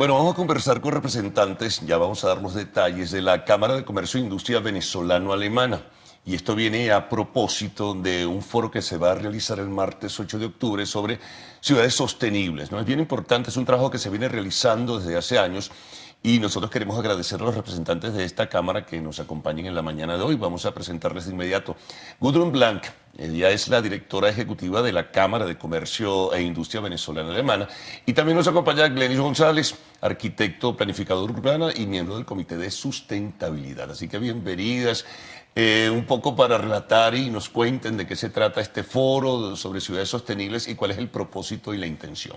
Bueno, vamos a conversar con representantes, ya vamos a dar los detalles de la Cámara de Comercio e Industria Venezolano-Alemana. Y esto viene a propósito de un foro que se va a realizar el martes 8 de octubre sobre ciudades sostenibles, ¿no? Es bien importante, es un trabajo que se viene realizando desde hace años y nosotros queremos agradecer a los representantes de esta Cámara que nos acompañen en la mañana de hoy. Vamos a presentarles de inmediato. Gudrun Blank, ella es la directora ejecutiva de la Cámara de Comercio e Industria Venezolana-Alemana. Y también nos acompaña Glenis González, arquitecto, planificador urbana y miembro del Comité de Sustentabilidad. Así que bienvenidas. Un poco para relatar y nos cuenten de qué se trata este foro sobre ciudades sostenibles y cuál es el propósito y la intención.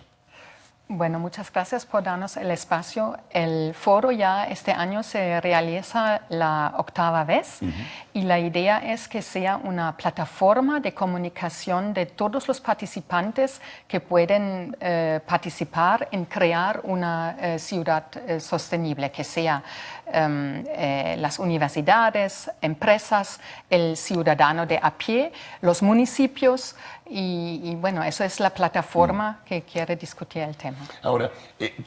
Bueno, muchas gracias por darnos el espacio. El foro ya este año se realiza la 8ª vez y la idea es que sea una plataforma de comunicación de todos los participantes que pueden participar en crear una ciudad sostenible, que sea las universidades, empresas, el ciudadano de a pie, los municipios y bueno, eso es la plataforma que quiere discutir el tema. Ahora,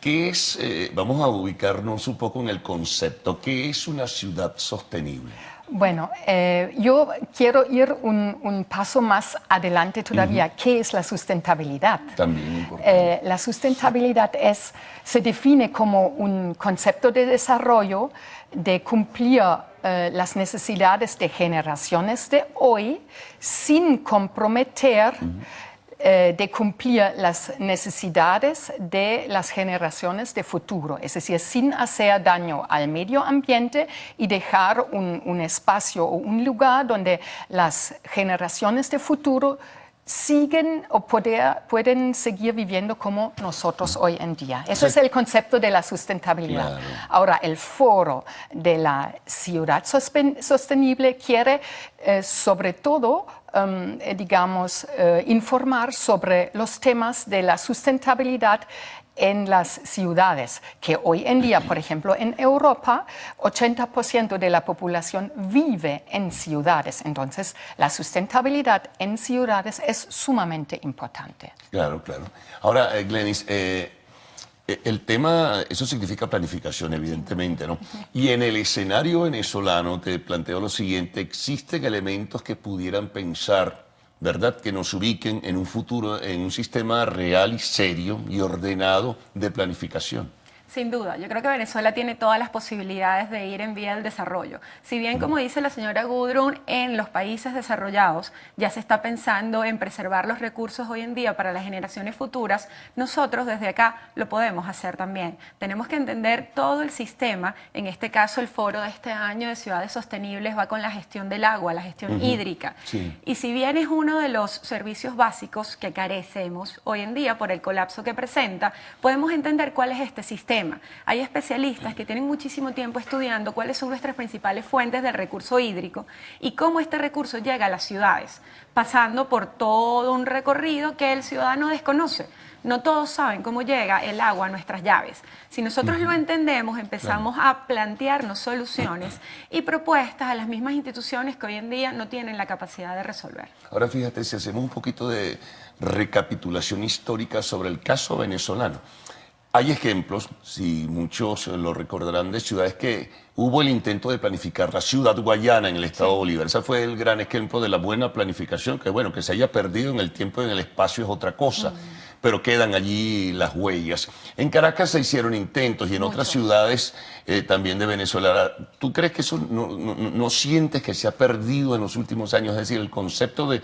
¿qué es, vamos a ubicarnos un poco en el concepto, ¿qué es una ciudad sostenible? Bueno, yo quiero ir un paso más adelante todavía. ¿Qué es la sustentabilidad? También importante. La sustentabilidad se define como un concepto de desarrollo de cumplir las necesidades de generaciones de hoy sin comprometer de cumplir las necesidades de las generaciones de futuro, es decir, sin hacer daño al medio ambiente y dejar un espacio o un lugar donde las generaciones de futuro siguen o pueden seguir viviendo como nosotros hoy en día. Eso es el concepto de la sustentabilidad. Claro. Ahora, el foro de la ciudad sostenible quiere sobre todo informar sobre los temas de la sustentabilidad en las ciudades, que hoy en día, por ejemplo, en Europa, 80% de la población vive en ciudades. Entonces, la sustentabilidad en ciudades es sumamente importante. Claro, claro. Ahora, Glenis, el tema, eso significa planificación, evidentemente, ¿no? Y en el escenario venezolano te planteo lo siguiente: existen elementos que pudieran pensar, ¿verdad?, que nos ubiquen en un futuro en un sistema real y serio y ordenado de planificación. Sin duda, yo creo que Venezuela tiene todas las posibilidades de ir en vía del desarrollo. Si bien, como dice la señora Gudrun, en los países desarrollados ya se está pensando en preservar los recursos hoy en día para las generaciones futuras, nosotros desde acá lo podemos hacer también. Tenemos que entender todo el sistema, en este caso el foro de este año de Ciudades Sostenibles va con la gestión del agua, la gestión hídrica. Sí. Y si bien es uno de los servicios básicos que carecemos hoy en día por el colapso que presenta, podemos entender cuál es este sistema. Hay especialistas que tienen muchísimo tiempo estudiando cuáles son nuestras principales fuentes del recurso hídrico y cómo este recurso llega a las ciudades, pasando por todo un recorrido que el ciudadano desconoce. No todos saben cómo llega el agua a nuestras llaves. Si nosotros lo entendemos, empezamos a plantearnos soluciones y propuestas a las mismas instituciones que hoy en día no tienen la capacidad de resolver. Ahora fíjate, si hacemos un poquito de recapitulación histórica sobre el caso venezolano. Hay ejemplos, si muchos lo recordarán, de ciudades que hubo el intento de planificar. La ciudad Guayana en el estado de Bolívar. Ese fue el gran ejemplo de la buena planificación, que bueno, que se haya perdido en el tiempo y en el espacio es otra cosa, pero quedan allí las huellas. En Caracas se hicieron intentos y en otras ciudades también de Venezuela. ¿Tú crees que eso no sientes que se ha perdido en los últimos años? Es decir, el concepto de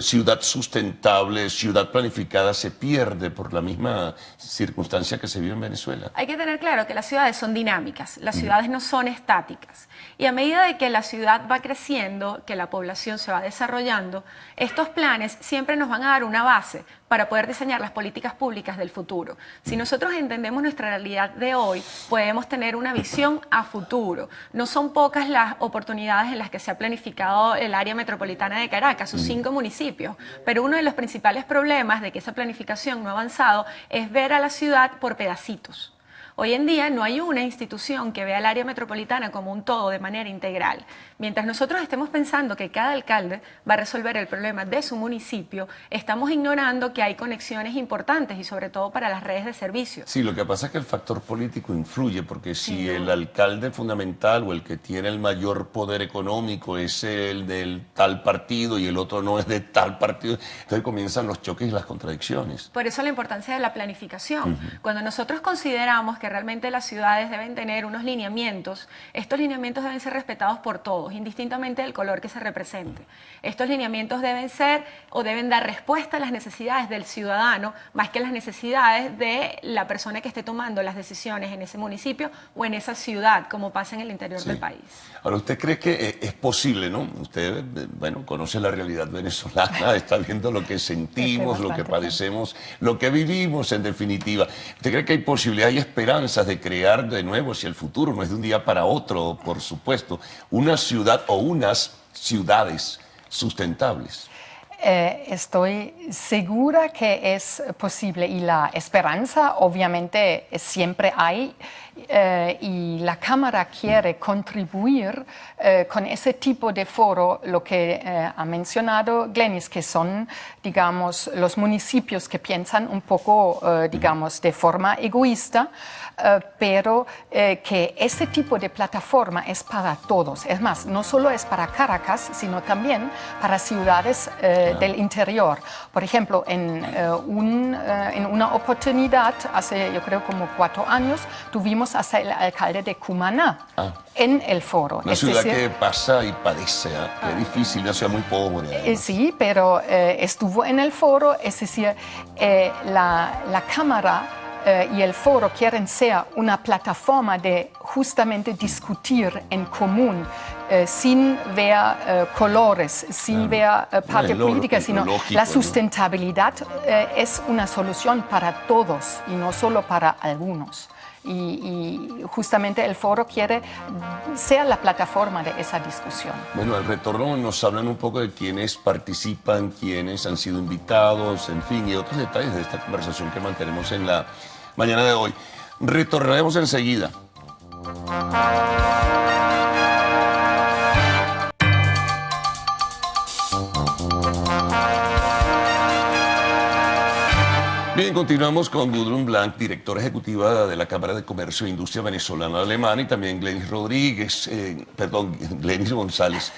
ciudad sustentable, ciudad planificada se pierde por la misma circunstancia que se vive en Venezuela. Hay que tener claro que las ciudades son dinámicas, las ciudades no son estáticas. Y a medida de que la ciudad va creciendo, que la población se va desarrollando, estos planes siempre nos van a dar una base para poder diseñar las políticas públicas del futuro. Si nosotros entendemos nuestra realidad de hoy, podemos tener una visión a futuro. No son pocas las oportunidades en las que se ha planificado el área metropolitana de Caracas, sus 5 municipios, pero uno de los principales problemas de que esa planificación no ha avanzado es ver a la ciudad por pedacitos. Hoy en día no hay una institución que vea el área metropolitana como un todo de manera integral. Mientras nosotros estemos pensando que cada alcalde va a resolver el problema de su municipio, estamos ignorando que hay conexiones importantes y sobre todo para las redes de servicios. Sí, lo que pasa es que el factor político influye, porque si el alcalde fundamental o el que tiene el mayor poder económico es el del tal partido y el otro no es de tal partido, entonces comienzan los choques y las contradicciones. Por eso la importancia de la planificación. Cuando nosotros consideramos que realmente las ciudades deben tener unos lineamientos, estos lineamientos deben ser respetados por todos, indistintamente del color que se represente. Estos lineamientos deben ser o deben dar respuesta a las necesidades del ciudadano, más que a las necesidades de la persona que esté tomando las decisiones en ese municipio o en esa ciudad, como pasa en el interior del país. Ahora, ¿usted cree que es posible, no? Usted, bueno, conoce la realidad venezolana, está viendo lo que sentimos, lo que padecemos, lo que vivimos, en definitiva. ¿Usted cree que hay posibilidad, hay esperanzas de crear de nuevo, si el futuro no es de un día para otro, por supuesto, una ciudad o unas ciudades sustentables? Estoy segura que es posible y la esperanza obviamente siempre hay y la Cámara quiere contribuir con ese tipo de foro, lo que ha mencionado Glenis, que son, digamos, los municipios que piensan un poco, digamos, de forma egoísta, pero que ese tipo de plataforma es para todos. Es más, no solo es para Caracas, sino también para ciudades del interior. Por ejemplo, en una oportunidad, hace yo creo como 4 años, tuvimos hasta el alcalde de Cumaná en el foro. Una ciudad que pasa y padece, que es difícil, una ciudad muy pobre. Sí, pero estuvo en el foro, es decir, la Cámara y el foro quieren ser una plataforma de justamente discutir en común, sin ver colores, sin ver parte política, sino la sustentabilidad es una solución para todos y no solo para algunos. Y justamente el foro quiere ser la plataforma de esa discusión. Bueno, al retorno nos hablan un poco de quiénes participan, quiénes han sido invitados, en fin, y otros detalles de esta conversación que mantenemos en la mañana de hoy. Retornaremos enseguida. Bien, continuamos con Gudrun Blanc, directora ejecutiva de la Cámara de Comercio e Industria Venezolana-Alemana, y también Glenis González,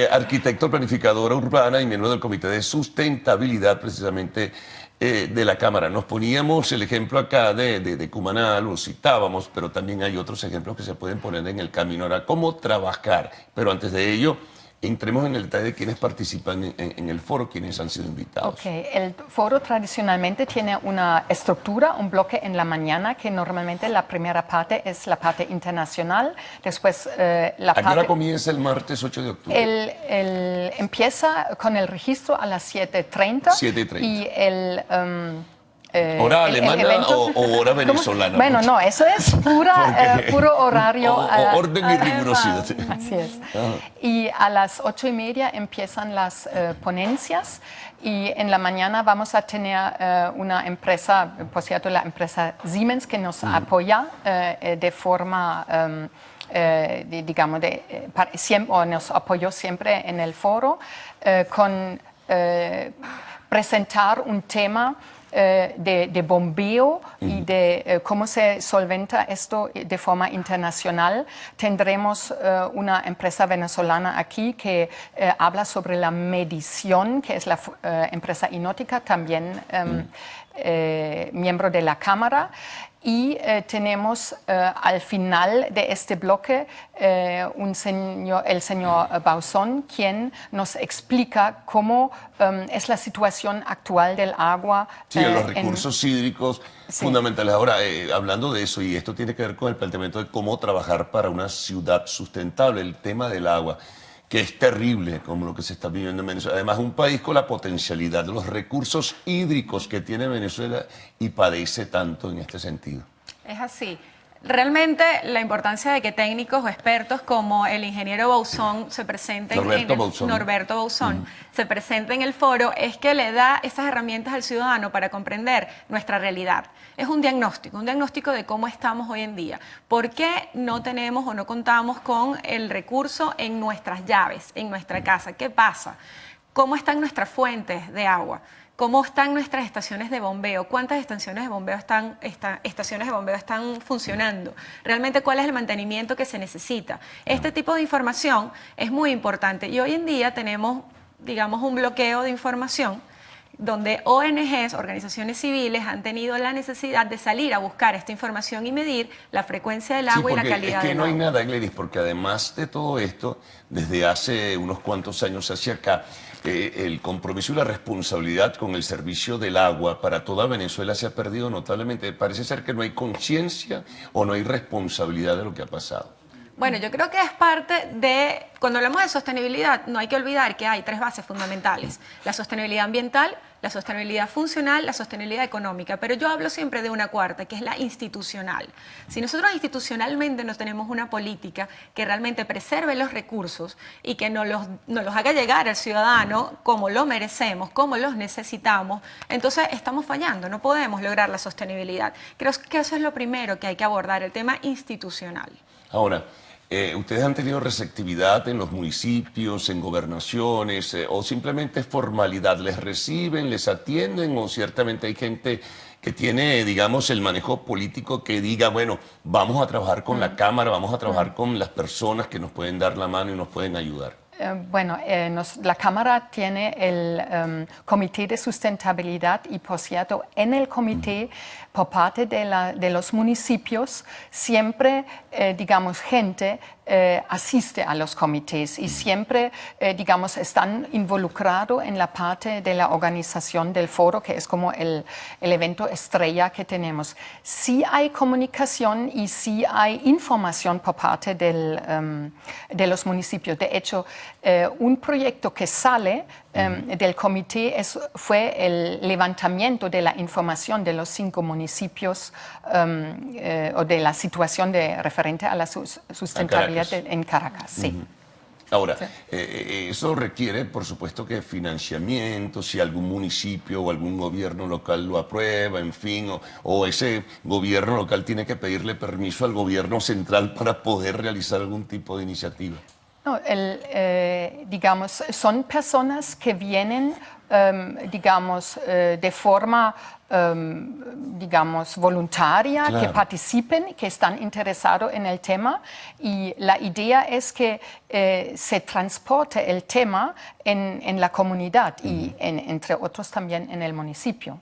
arquitecto planificadora urbana y miembro del Comité de Sustentabilidad, precisamente, de la Cámara. Nos poníamos el ejemplo acá de Cumaná, lo citábamos, pero también hay otros ejemplos que se pueden poner en el camino. Ahora, ¿cómo trabajar? Pero antes de ello, entremos en el detalle de quiénes participan en el foro, quiénes han sido invitados. Okay. El foro tradicionalmente tiene una estructura, un bloque en la mañana, que normalmente la primera parte es la parte internacional, después la ¿A qué hora comienza el martes 8 de octubre? Empieza con el registro a las 7:30. 7:30. Y el... ¿Hora alemana o hora venezolana? Bueno, no, eso es puro horario. Orden y rigurosidad. Así es. Y a las 8:30 empiezan las ponencias y en la mañana vamos a tener una empresa, por cierto, la empresa Siemens, que nos apoya de forma... digamos, o nos apoyó siempre en el foro con presentar un tema de bombeo y de cómo se solventa esto de forma internacional. Tendremos una empresa venezolana aquí que habla sobre la medición, que es la empresa Inótica, también miembro de la Cámara. Y tenemos al final de este bloque el señor Bauzón, quien nos explica cómo es la situación actual del agua. Sí, los recursos hídricos fundamentales. Ahora, hablando de eso, y esto tiene que ver con el planteamiento de cómo trabajar para una ciudad sustentable, el tema del agua, que es terrible como lo que se está viviendo en Venezuela. Además, un país con la potencialidad de los recursos hídricos que tiene Venezuela y padece tanto en este sentido. Es así. Realmente la importancia de que técnicos o expertos como el ingeniero Bauzón se presenten Norberto Bauzón se presente en el foro es que le da esas herramientas al ciudadano para comprender nuestra realidad. Es un diagnóstico de cómo estamos hoy en día. ¿Por qué no tenemos o no contamos con el recurso en nuestras llaves, en nuestra casa? ¿Qué pasa? ¿Cómo están nuestras fuentes de agua? ¿Cómo están nuestras estaciones de bombeo? ¿Cuántas estaciones de bombeo están funcionando? ¿Realmente cuál es el mantenimiento que se necesita? Este tipo de información es muy importante y hoy en día tenemos, digamos, un bloqueo de información donde ONGs, organizaciones civiles, han tenido la necesidad de salir a buscar esta información y medir la frecuencia del agua y la calidad del agua. Es que no hay nada, Gledys, porque además de todo esto, desde hace unos cuantos años hacia acá, el compromiso y la responsabilidad con el servicio del agua para toda Venezuela se ha perdido notablemente. Parece ser que no hay conciencia o no hay responsabilidad de lo que ha pasado. Bueno, yo creo que es parte de, cuando hablamos de sostenibilidad, no hay que olvidar que hay tres bases fundamentales: la sostenibilidad ambiental, la sostenibilidad funcional, la sostenibilidad económica, pero yo hablo siempre de una cuarta, que es la institucional. Si nosotros institucionalmente no tenemos una política que realmente preserve los recursos y que nos los haga llegar al ciudadano como lo merecemos, como los necesitamos, entonces estamos fallando, no podemos lograr la sostenibilidad. Creo que eso es lo primero que hay que abordar, el tema institucional. Ahora, ¿ustedes han tenido receptividad en los municipios, en gobernaciones, o simplemente es formalidad? ¿Les reciben, les atienden o ciertamente hay gente que tiene, digamos, el manejo político que diga, bueno, vamos a trabajar con la Cámara, vamos a trabajar con las personas que nos pueden dar la mano y nos pueden ayudar? Bueno, la Cámara tiene el Comité de Sustentabilidad y, por cierto, en el comité, por parte de los municipios, siempre, digamos, gente asiste a los comités y siempre, digamos, están involucrados en la parte de la organización del foro, que es como el evento estrella que tenemos. Sí hay comunicación y sí hay información por parte de los municipios. De hecho, un proyecto que sale del comité fue el levantamiento de la información de los 5 municipios o de la situación referente a la sustentabilidad en Caracas. Sí. Ahora, eso requiere, por supuesto, que financiamiento, si algún municipio o algún gobierno local lo aprueba, en fin, o ese gobierno local tiene que pedirle permiso al gobierno central para poder realizar algún tipo de iniciativa. No, digamos, son personas que vienen, digamos, de forma, digamos, voluntaria, claro, que participen, que están interesados en el tema, y la idea es que se transporte el tema en la comunidad y, entre otros, también en el municipio.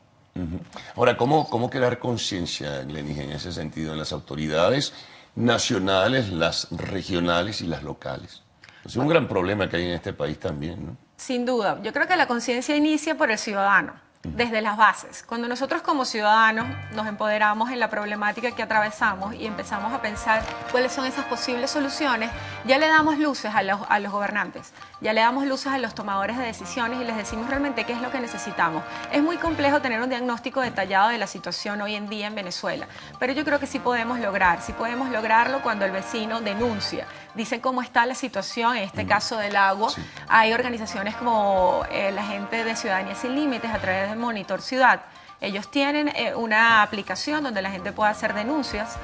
Ahora, ¿cómo crear conciencia, Gledys, en ese sentido, en las autoridades nacionales, las regionales y las locales? Es un gran problema que hay en este país también, ¿no? Sin duda. Yo creo que la conciencia inicia por el ciudadano, desde las bases. Cuando nosotros como ciudadanos nos empoderamos en la problemática que atravesamos y empezamos a pensar cuáles son esas posibles soluciones, ya le damos luces a los gobernantes, ya le damos luces a los tomadores de decisiones y les decimos realmente qué es lo que necesitamos. Es muy complejo tener un diagnóstico detallado de la situación hoy en día en Venezuela, pero yo creo que sí podemos lograrlo cuando el vecino denuncia, dice cómo está la situación, en este caso del agua. Sí. Hay organizaciones como la gente de Ciudadanía Sin Límites a través de Monitor Ciudad. Ellos tienen una aplicación donde la gente puede hacer denuncias.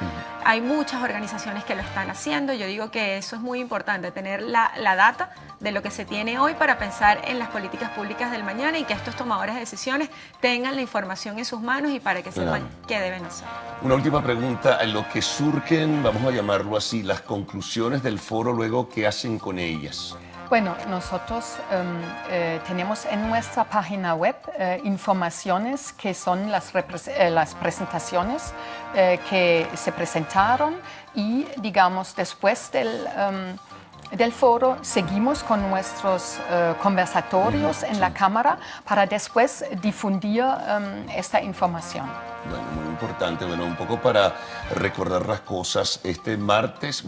Hay muchas organizaciones que lo están haciendo. Yo digo que eso es muy importante, tener la data de lo que se tiene hoy para pensar en las políticas públicas del mañana y que estos tomadores de decisiones tengan la información en sus manos y para que sepan qué deben hacer. Una última pregunta. En lo que surgen, vamos a llamarlo así, las conclusiones del foro, luego, ¿qué hacen con ellas? Bueno, nosotros tenemos en nuestra página web informaciones que son las presentaciones que se presentaron y, digamos, después del foro seguimos con nuestros conversatorios en la Cámara para después difundir esta información. Bueno, muy importante, bueno, un poco para recordar las cosas. El martes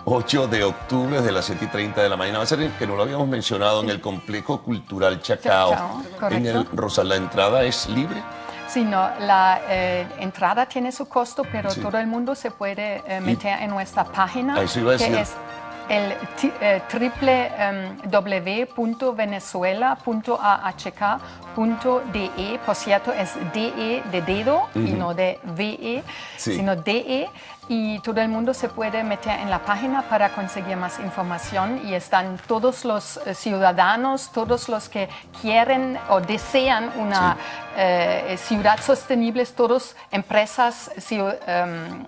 8 de octubre, desde las 7:30 de la mañana, va a ser, que no lo habíamos mencionado, en el Complejo Cultural Chacao, en el Rosal. ¿La entrada es libre? Sí, no, la entrada tiene su costo, pero Sí. todo el mundo se puede meter en nuestra página, A eso iba a decir. que es el www.venezuela.ahk.de. Por cierto, es DE de dedo y no de VE, Sí. sino DE. Y todo el mundo se puede meter en la página para conseguir más información y están todos los ciudadanos, todos los que quieren o desean una ciudad sostenible, todas empresas,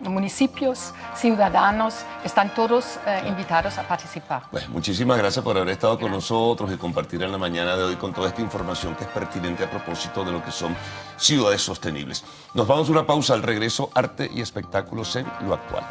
municipios, ciudadanos, están todos invitados a participar. Pues muchísimas gracias por haber estado con nosotros y compartir en la mañana de hoy con toda esta información que es pertinente a propósito de lo que son ciudades sostenibles. Nos vamos a una pausa, al regreso, arte y espectáculos en lo actual.